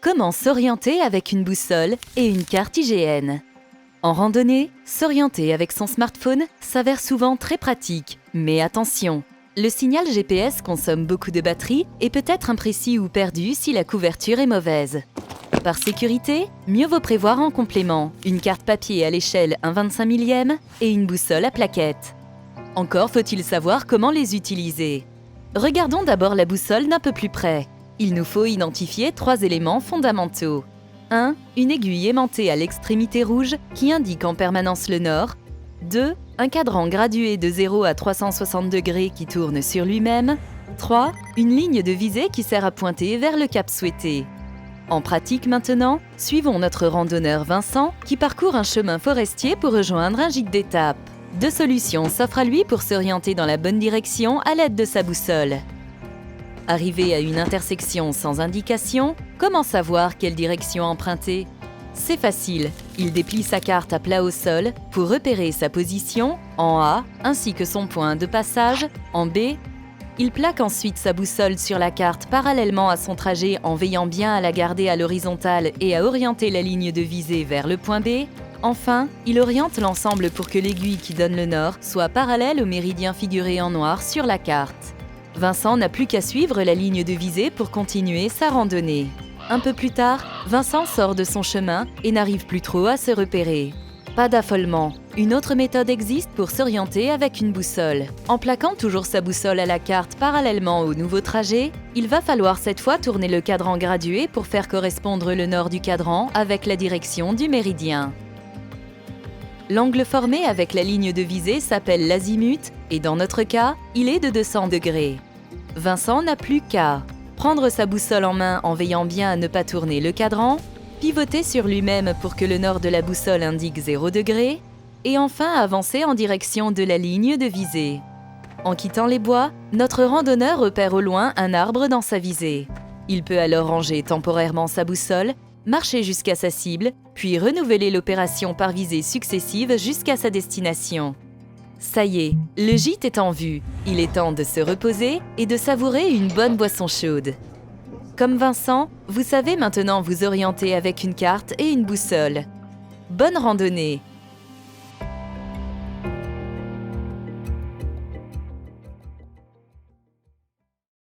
Comment s'orienter avec une boussole et une carte IGN? En randonnée, s'orienter avec son smartphone s'avère souvent très pratique. Mais attention, le signal GPS consomme beaucoup de batterie et peut être imprécis ou perdu si la couverture est mauvaise. Par sécurité, mieux vaut prévoir en complément une carte papier à l'échelle 1/25 millième et une boussole à plaquettes. Encore faut-il savoir comment les utiliser. Regardons d'abord la boussole d'un peu plus près. Il nous faut identifier 3 éléments fondamentaux. 1. Une aiguille aimantée à l'extrémité rouge qui indique en permanence le nord. 2. Un cadran gradué de 0 à 360 degrés qui tourne sur lui-même. 3. Une ligne de visée qui sert à pointer vers le cap souhaité. En pratique maintenant, suivons notre randonneur Vincent qui parcourt un chemin forestier pour rejoindre un gîte d'étape. 2 solutions s'offrent à lui pour s'orienter dans la bonne direction à l'aide de sa boussole. Arrivé à une intersection sans indication, comment savoir quelle direction emprunter? C'est facile, il déplie sa carte à plat au sol pour repérer sa position en A ainsi que son point de passage en B. Il plaque ensuite sa boussole sur la carte parallèlement à son trajet en veillant bien à la garder à l'horizontale et à orienter la ligne de visée vers le point B. Enfin, il oriente l'ensemble pour que l'aiguille qui donne le nord soit parallèle au méridien figuré en noir sur la carte. Vincent n'a plus qu'à suivre la ligne de visée pour continuer sa randonnée. Un peu plus tard, Vincent sort de son chemin et n'arrive plus trop à se repérer. Pas d'affolement, une autre méthode existe pour s'orienter avec une boussole. En plaquant toujours sa boussole à la carte parallèlement au nouveau trajet, il va falloir cette fois tourner le cadran gradué pour faire correspondre le nord du cadran avec la direction du méridien. L'angle formé avec la ligne de visée s'appelle l'azimut et dans notre cas, il est de 200 degrés. Vincent n'a plus qu'à prendre sa boussole en main en veillant bien à ne pas tourner le cadran, pivoter sur lui-même pour que le nord de la boussole indique 0 degré et enfin avancer en direction de la ligne de visée. En quittant les bois, notre randonneur repère au loin un arbre dans sa visée. Il peut alors ranger temporairement sa boussole, marcher jusqu'à sa cible, puis renouveler l'opération par visée successive jusqu'à sa destination. Ça y est, le gîte est en vue. Il est temps de se reposer et de savourer une bonne boisson chaude. Comme Vincent, vous savez maintenant vous orienter avec une carte et une boussole. Bonne randonnée!